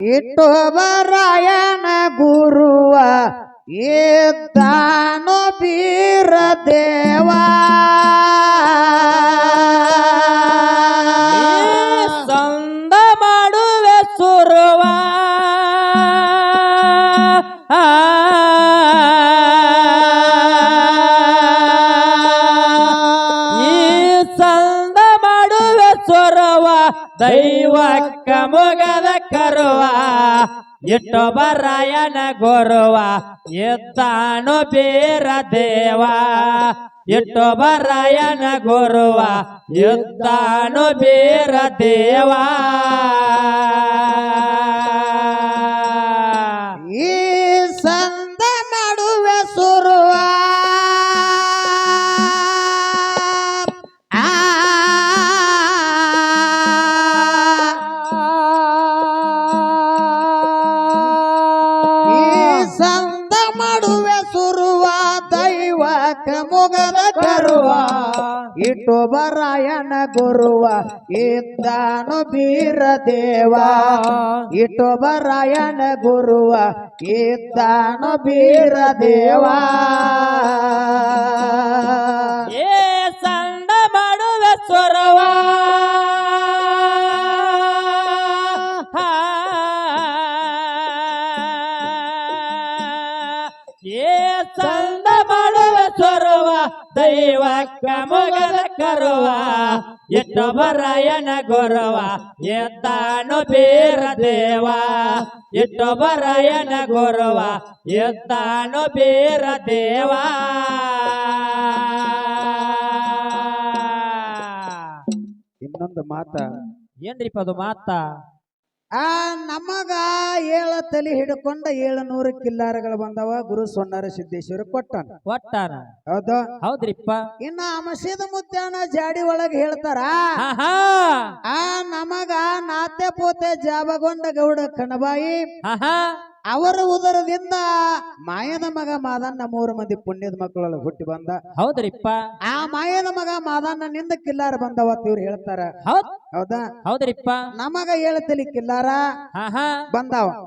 ಇಟ್ಟೋಬರಾಯನ ಗುರುವ ಇದ್ದಾನೋ ಬೀರ ದೇವ ಸಂದ ಮಾಡುವೆ ಸುರುವ ಈ ಸಂದ ಮಾಡುವೆ ಸುರುವ ದೈವಕ್ಕ ಮೊಗದ ಕರುವ ಇಟ್ಟೊಬರಾಯನ ಗುರುವ ಎತ್ತಾನು ಬೀರ ದೇವ ಇಟ್ಟೊಬರಾಯನ ಗುರುವ ಎತ್ತಾನು ಬೀರ ದೇವ ಈ ಸಂದ ಮಾಡುವೆ ಸುರುವ ಸಂದ ಮಾಡುವೆ ಸುರುವ ದೈವಕ ಮೊಗದ ಕರುವ ಇಟ್ಟೊಬರಾಯನ ಗುರುವ ಇದ್ದಾನು ಬೀರ ದೇವ ಇಟ್ಟೊಬರಾಯನ ಗುರುವ ಇದ್ದಾನು ಬೀರ ದೇವ ಏ ಸಂದ ಮಾಡುವೆ ಸ್ವರವ ಏ ಸಂದ ಮಾಡುವೆ ಸ್ವರವ ದೈವಕ್ಕ ಮೊಗದ ಕರುವ ಇಟ್ಟೊಬರಾಯನ ಗುರುವ ಎದ್ದಾನು ಬೀರ ದೇವ ಇಟ್ಟೊಬರಾಯನ ಗುರುವ ಎದ್ದಾನು ಬೀರ ದೇವ ಇನ್ನೊಂದು ಮಾತ ಏನ್ರಿಪ್ಪ ಅದು ಮಾತ ನಮಗ 7 ತಲಿ ಹಿಡ್ಕೊಂಡ 700 ಕಿಲ್ಲಾರಗಳು ಬಂದವ ಗುರು ಸೊನ್ನಾರ ಸಿದ್ದೇಶ್ವರ ಕೊಟ್ಟಾನ ಹೌದು ಹೌದ್ರಿಪ್ಪ ಇನ್ನ ಮಸೀದ ಮುತ್ಯಾನ ಜಾಡಿ ಒಳಗ ಹೇಳ್ತಾರ ನಮಗ ನಾತೆ ಪೋತೆ ಜಾಬಗೊಂಡ ಗೌಡ ಕಣಬಾಯಿ ಅವರ ಉದರದಿಂದ ಮಾಯದ ಮಗ ಮಾದಣ್ಣ 3 ಮಂದಿ ಪುಣ್ಯದ ಮಕ್ಕಳು ಹುಟ್ಟಿ ಬಂದ ಹೌದ್ರಿಪ್ಪ ಆ ಮಾಯದ ಮಗ ಮಾದಣ್ಣನಿಂದ ಕಿಲ್ಲಾರ ಬಂದವತ್ ಇವ್ರು ಹೇಳ್ತಾರ ಹೌದಾ ಹೌದ್ರಿಪ್ಪ ನಮಗ 7 ತಲಿ ಕಿಲ್ಲಾರ ಬಂದಾವ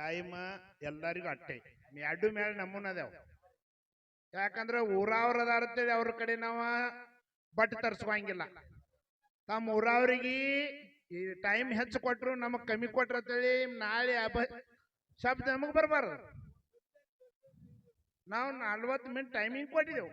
ಟೈಮ್ ಎಲ್ಲರಿಗೂ ಅಟ್ಟೆ ಎರಡು ಮೇಲೆ ನಮೂನ ಅದಾವ ಯಾಕಂದ್ರೆ ಊರವ್ರದಾರ್ತೇಳಿ ಅವ್ರ ಕಡೆ ನಾವ ಬಟ್ ತರ್ಸ್ಕೊಂಗಿಲ್ಲ ತಮ್ಮ ಊರವ್ರಿಗೆ ಈ ಟೈಮ್ ಹೆಚ್ಚು ಕೊಟ್ರು ನಮಗ್ ಕಮ್ಮಿ ಕೊಟ್ರತೇಳಿ ನಾಳೆ ಶಬ್ದ ನಮಗ್ ಬರ್ಬಾರ್ದು ನಾವು 40 ಮಿನಿಟ್ ಟೈಮಿಂಗ್ ಕೊಟ್ಟಿದ್ದೆವು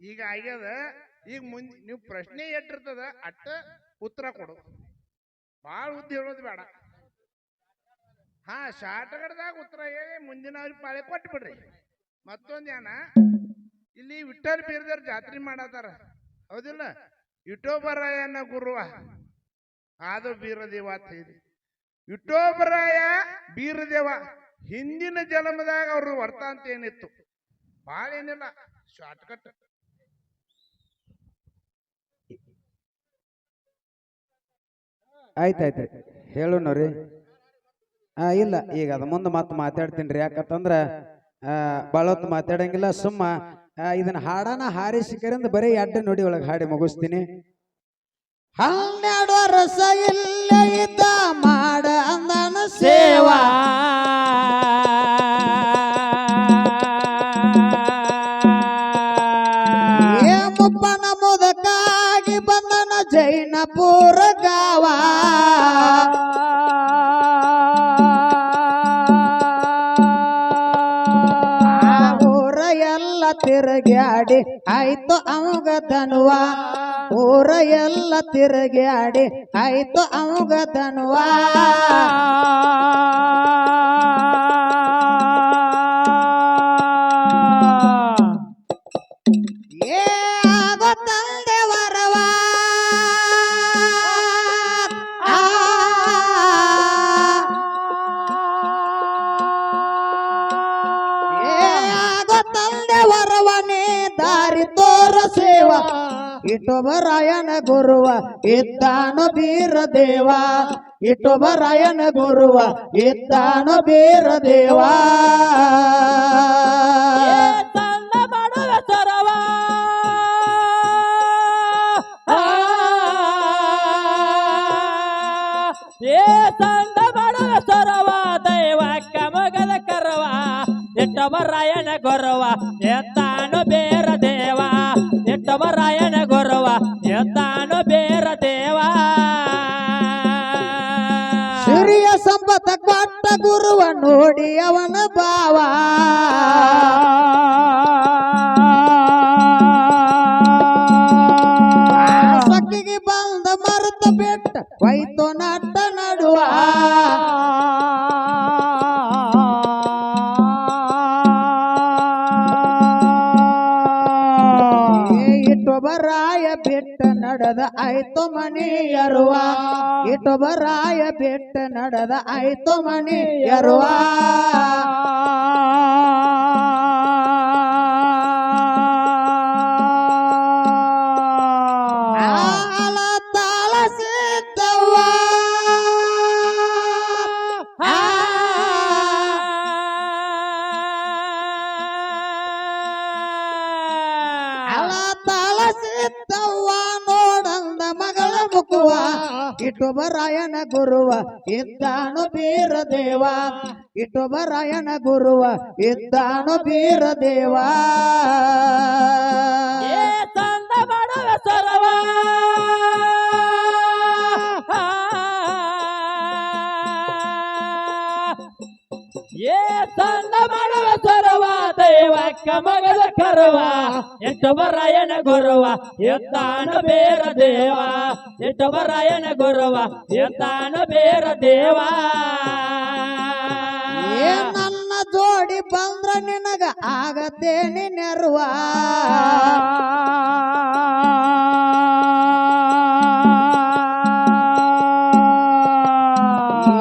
ಈಗ ಆಗ್ಯದ ಈಗ ನೀವು ಪ್ರಶ್ನೆ ಎಟ್ಟಿರ್ತದ ಅಟ್ಟ ಉತ್ತರ ಕೊಡು ಭಾಳ ಉದ್ದ ಹೇಳೋದು ಬೇಡ ಶಾರ್ಟ್ಕಟ್ದಾಗ ಉತ್ತರ ಹೇಳಿ ಮುಂದಿನ ಅವ್ರಿಗೆ ಪಾಳೆ ಕೊಟ್ಟು ಬಿಡ್ರಿ ಮತ್ತೊಂದು ಏನ ಇಲ್ಲಿ ವಿಠ್ಠಲ್ ಬೀರದೇವ್ರ ಜಾತ್ರೆ ಮಾಡತಾರ ಹೌದಿಲ್ಲ ಇಟ್ಟೋಬರಾಯನ ಗುರುವ ಆದ ಬೀರದೇವ ಅಂತ ಹೇಳಿ ಇಟ್ಟೋಬರಾಯ ಬೀರದೇವ ಹಿಂದಿನ ಜನ್ಮದಾಗ ಅವ್ರ ವರ್ತ ಅಂತ ಏನಿತ್ತು ಭಾಳ ಏನಿಲ್ಲ ಶಾರ್ಟ್ಕಟ್ ಆಯ್ತಾಯ್ತ್ರಿ ಹೇಳು ನೋಡ್ರಿ ಇಲ್ಲ ಈಗ ಅದ ಮುಂದೆ ಮತ್ತೆ ಮಾತಾಡ್ತೀನಿ ಯಾಕಂತಂದ್ರ ಭಾಳ ಹೊತ್ತು ಮಾತಾಡಂಗಿಲ್ಲ ಸುಮ್ಮ ಇದನ್ನ ಹಾಡನ ಹಾರಿಸಿಕರಿಂದ ಬರೀ ಅಡ್ಡ ನೋಡಿ ಒಳಗೆ ಹಾಡಿ ಮುಗಿಸ್ತೀನಿ 12 ವರ್ಷ ಇಲ್ಲ ಇದ್ದ ಮಾಡ ಅಂದನ ಸೇವಾ ಮುಪ್ಪನ ಮುದಕಾಗಿ ಬಂದನ ಜೈನಪುರ ಗಾವ ತಿರುಗಾಡಿ ಆಯ್ತು ಅವಂಗ ಧನುವ ಊರ ಎಲ್ಲ ತಿರುಗಾಡಿ ಆಯ್ತು ಅವಂಗ ಧನುವ ಆಗೋ ತಂದೆ ವರವ ವರವನೇ ದಾರಿ ತೋರ ಸೇವ ಇಟ್ಟೊಬರಾಯನ ಗುರುವ ಇದ್ದಾನು ಬೀರ ದೇವ ಇಟ್ಟೊಬರಾಯನ ಗುರುವ ಇದ್ದಾನು ಬೀರ ದೇವ ಇಟ್ಟವರಾಯನ ಗೊರವ ಎತ್ತಾನು ಬೇರ ದೇವ ಇಟ್ಟವರಾಯನ ಗೊರವ ಎತ್ತಾನು ಬೇರ ದೇವ ಸಿರಿಯ ಸಂಪತ್ತ ಕೊಟ್ಟ ಗುರುವ ನೋಡಿ ಅವನ ಭಾವ ಸಕ್ಕಿಗೆ ಬಂದ ಮರೆತ ಬೆಟ್ಟ ವೈತೋ ನಟ್ಟ ನಡುವ ಇಟ್ಟೊಬರಾಯ ಬೆಟ್ಟ ನಡೆದ ಆಯ್ತು ಮನೆಯರುವ ಇಟ್ಟೊಬರಾಯ ಬೆಟ್ಟ ನಡೆದ ಆಯ್ತು ಮನೆಯರುವ ಆಲ ತಾಳ ಸಿದ್ದವ್ವ ಅಲ ತಾಳ ಸಿದ್ದವ್ವ ನೋಡಂದ ಮಗಳ ಮುಖುವ ಇಟ್ಟೊಬರಾಯನ ಗುರುವ ಇದ್ದಾನು ಬೀರ ದೇವ ಇಟ್ಟೊಬರಾಯನ ಗುರುವ ಇದ್ದಾನು ಬೀರ ದೇವ ಏ ತಂದ ಮಾಡುವ ಸೊರವ ಏ ತಂದ ಮಾಡುವ ಸೊರವ ದೈವಕ್ಕ ಮಗದ ಕರುವ ಇಟ್ಟವರಾಯನ ಗುರುವ ಎತ್ತಾನು ಬೇರ ದೇವ ಇಟ್ಟವರಾಯನ ಗುರುವ ಎತ್ತಾನು ಬೇರ ದೇವ ಏ ನನ್ನ ಜೋಡಿ ಬಂದ್ರ ನಿನಗ ಆಗತೇನೆ ನೆರವ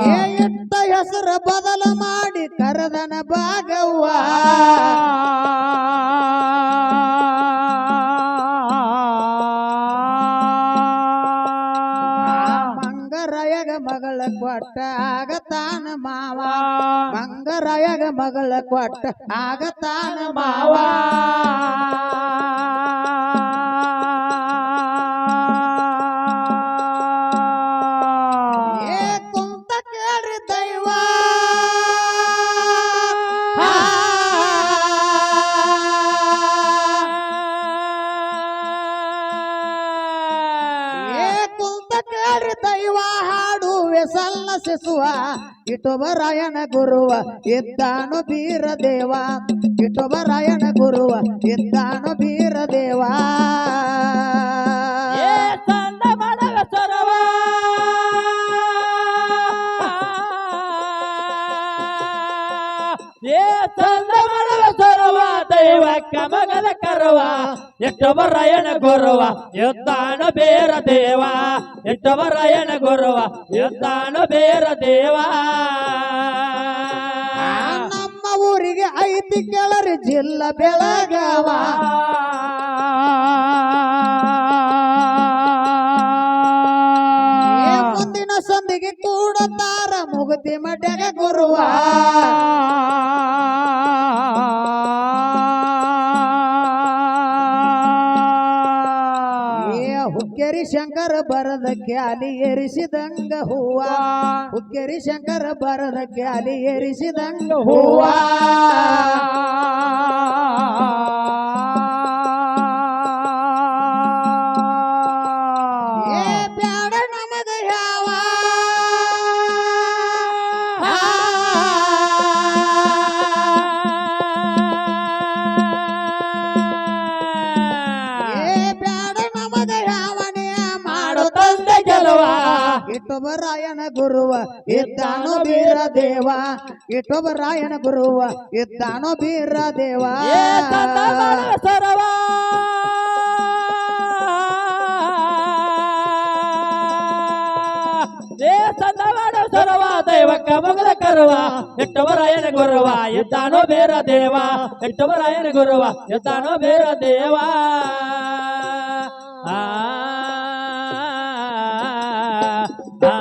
ಏ ಇಟ್ಟ ಹೆಸರ ಬದಲ ಮಾಡಿ ಕರೆದನ ಭಾಗವ್ವ ಮಂಗರಾಯಗ ಮಗಳ ಕೊಟ್ಟ ಆಗತಾನ ಮಾವ ಮಂಗರಾಯಗ ಮಗಳ ಕೊಟ್ಟ ಆಗತಾನ ಮಾವ ಏ ಕುಂತ ಕೇಳಿ ದೈವ ಏ ಕುಂತ ಕೇಳಿ ದೈವ ಹಾಡುವೆ ಸಲ್ಲ ಶಿಸುವ ಇಟ್ಟೊಬರಾಯನ ಗುರುವ ಇದ್ದಾನು ಬೀರ ದೇವ ಇಟ್ಟೊಬರಾಯನ ಗುರುವ ಇದ್ದಾನು ಬೀರ ದೇವ ಏ ತಂದ ಮಾಡುವ ಸೊರವ ಏ ತಂದ ಮಾಡುವ ಸೊರವ ದೈವಕ್ಕ ಮಗದ ಕರುವ ಇಟ್ಟವರಾಯನ ಗುರುವ ಎತ್ತಾನು ಬೇರ ದೇವ ಇಟ್ಟವರಾಯನ ಗುರುವ ಎತ್ತಾನು ಬೇರ ದೇವ ನಮ್ಮ ಊರಿಗೆ ಐತಿ ಕೆಳರಿ ಜಿಲ್ಲಾ ಬೆಳಗಾವ ಏ ಮುಂದಿನ ಸಂದಿಗೆ ಕೂಡತಾರ ಮುಗತಿ ಮಡ್ಯಾಗ ಗುರುವ ಏ ಹುಕ್ಕೇರಿ ಶಂಕರ ಬರದ ಕ್ಯಾಲಿ ಏರಿಸಿದಂಗ ಹೂವ ಹುಕ್ಕೇರಿ ಶಂಕರ ಬರದ ಕ್ಯಾಲಿ ಏರಿಸಿದಂಗ ಹೂವ ಏ ಬ್ಯಾಡ ನಮಗ ಯಾವ ಏ ಬ್ಯಾಡ ನಮಗ ಯಾವನೇ ಮಾಡು ತಂದೆ ಗೆಲುವ ಇಟ್ಟೊಬರಾಯನ ಗುರುವ ಇದ್ದಾನು ಬೀರ ದೇವ ಇಟ್ಟೊಬರಾಯನ ಗುರುವ ಇದ್ದಾನು ಬೀರ ದೇವ ಏ ತಂದ ಮಾಡುವ ಸೊರವ ಏ ತಂದ ಮಾಡುವ ಸೊರವ ದೈವಕ್ಕ ಮಗದ ಕರುವ ಇಟ್ಟವರಾಯನ ಗುರುವ ಎತ್ತಾನೋ ಬೇರ ದೇವ ಇಟ್ಟವರಾಯನ ಗುರುವ ಎತ್ತಾನೋ ಬೇರ ದೇವ ಆ ಆ